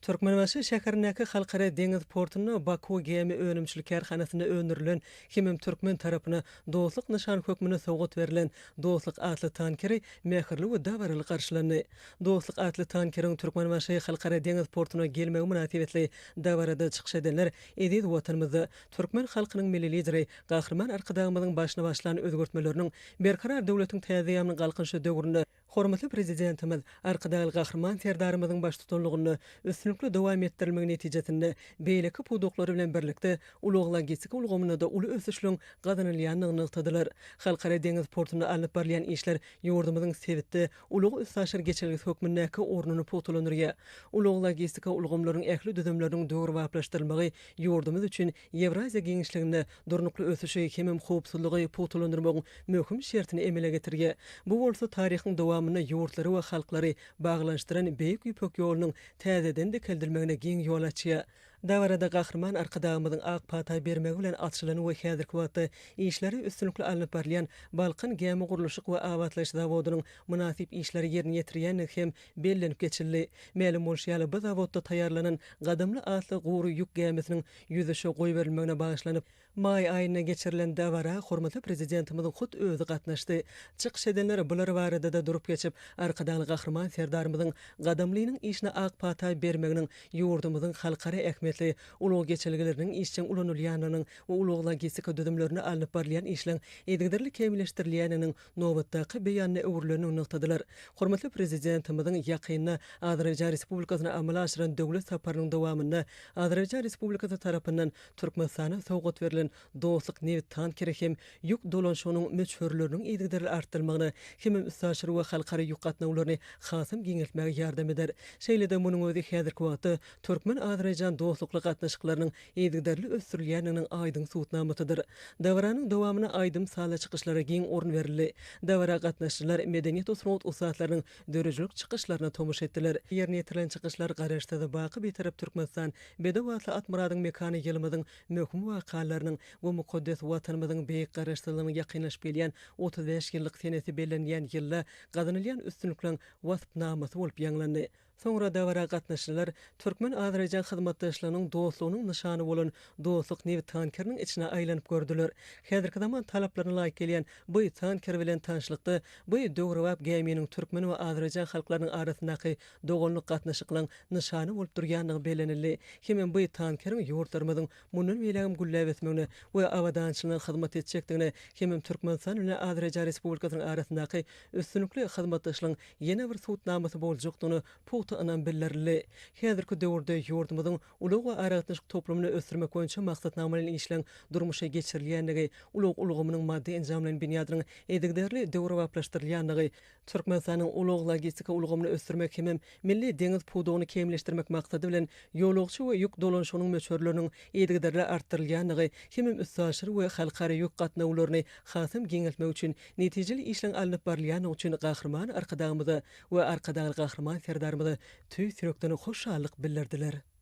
Türkmenbaşy şäherindäki halkara deňiz portuny Baku gemi önümçilik karhanasyna öndürilen kimim türkmen tarapyna dostluk nişan hökmüne sowgat berilen dostluk atly tankeri mähirli we dawarly garşylandy. Dostluk atly tankeriň Türkmenbaşy halkara deňiz portuna gelmegi münasibetli dawarada çykyş edenler edid watanymyzda türkmen halkynyň milli lideri gahrman arkadagymyzyň başyna başlanan özgörtmeleriniň berkarar döwletiň täze galkynşy döwründe hormatly prezidentimiz arkadagy gahrman serdarymyzyň baş tutanlygyny üstünlikle dowam etdirilmegi netijesinde beýleki pudoklary bilen birlikde ulugla geçik ulgamyna da uly ösüşlüň gazanylýanlygyny nyktadylar. Halkara deňiz portuna alyp barylan işler ýurdumyzyň sebitde ulug üstaşyr geçirgi hökmündäki ornuny potulandyrýar. Ulugla geçik ulgamlaryň ähli düzümleriniň döwür wagtlaşdyrylmagy ýurdumyz üçin Ewraziýa geňişliginde durnukly ösüşi hemem howpsuzlygy potulandyrmagyň möhüm şertini emele getirýär. Bu bolsa taryhyň dowamyna ýurtlary we halklary baglanşdyran beýik ýüpek ýolunyň täzeden de keldilmegine giň ýol açýar. Dawarada gahrman arkadagymyzyň ak pata bermegi bilen atşylany we häzirki wagtda işleri üstünlikli alyp barýan Balkyn gemi gurulşy we awatlaş zawodynyň münasip işleri ýerine ýetirýän hem bellenip geçildi. Ma'lum bolşýaly bu zawodda taýýarlanan gadymly atly gury ýük gemisiniň ýüzüşe goý berilmegine bagyşlanyp may aýyna geçirilen dawara hormatly prezidentimiziň hut özü gatnaşdy. Çykyş edenler bular barada da durup geçip arkadagy gahrman serdarymyzyň gadymlygynyň işine ak pata bermeginiň ýurdumyzyň halkara ähmiýetli ulug geçilgileriniň işçiň ulanylýanynyň we ulugla geçik düzümlerini alyp barýan işleň edigderli kemilleşdirilýäniniň nobatdaky beýanyny öwürleniň nyktadylar. Hormatly prezidentimiziň ýakyny Azerbaýjan Respublikasyna amala aşyran döwlet saparynyň dowamynda Azerbaýjan Respublikasy tarapyndan Türkmenistana sowgat berilen dostluk newit tankeri hem ýük dolanşygynyň möçhörleriniň edigderli artdyrmagyna hem üstaşyr we halkara ýük gatnawlaryny hasym giňeltmäge ýardam eder. Şeýle-de munyň özi häzirki wagtda Türkmen Azerbaýjan dostlukly gatnaşyklarynyň edigderli ösdürilýäniniň aýdyň suwutnamatydyr. Dawaranyň dowamyna aýdym sala çykyşlara giň orun berildi. Dawara gatnaşçylar medeniýet usrat usatlarynyň dörejilik çykyşlaryna tomuş etdiler. Ýerine ýetirilen çykyşlar garaşdyda baky bir tarap Türkmenistan bedawatly atmuradyň mekany ýylymyzyň möhüm wakalarynyň we mukaddes watanymyzyň beýik garaşdylygyny ýakynlaşyp gelýän 35 ýyllyk senesi bellenýän ýylda gazanylýan üstünlikleň wasfnamasy bolup ýanglandy. Soňra dawara gatnaşyjylar Türkmen Azerbaýjan hyzmatdaşlarynyň dostlugynyň nyşany bolan dostluk newit tankeriniň içine aýlanyp gördüler. Häzirki zaman talaplaryna laýyk gelýän bu tanker bilen tanşlykda bu döwrewap geminiň Türkmen we Azerbaýjan halklarynyň arasyndaky doganlyk gatnaşyklaryň nyşany bolup durýanlygy belenildi. Hemem bu tankeriň ýurtlarymyzyň mundan beýlegim gülläp etmegine we awadançylygyna hyzmat etjekdigine hemem Türkmenistan bilen Azerbaýjan Respublikasynyň arasyndaky üstünlikli hyzmatdaşlygyň ýene bir suwutnamasy boljakdygyny anan billerli. Häzirki döwürde ýurdumyzyň ulug we aratnaşyk toplumyny ösdürmek boýunça maksatnama bilen işleň durmuşa geçirilýänligi, ulug ulgamynyň maddi enjamlaryň binýadynyň edigderli döwre waplaşdyrylýanlygy, Türkmenistanyň ulug logistika ulgamyny ösdürmek hem milli deňiz pudogyny kemleşdirmek maksady bilen ýolagçy we ýük dolanşygynyň möçhörleriniň edigderli artdyrylýanlygy, hem üstaşyr we halkara ýük gatnawlaryny hasym giňeltmek üçin netijeli işleň alyp barylýany üçin gahrman arkadagymyza we arkadagy gahrman serdarymyza tüý sürekden hoşallyk bildirdiler.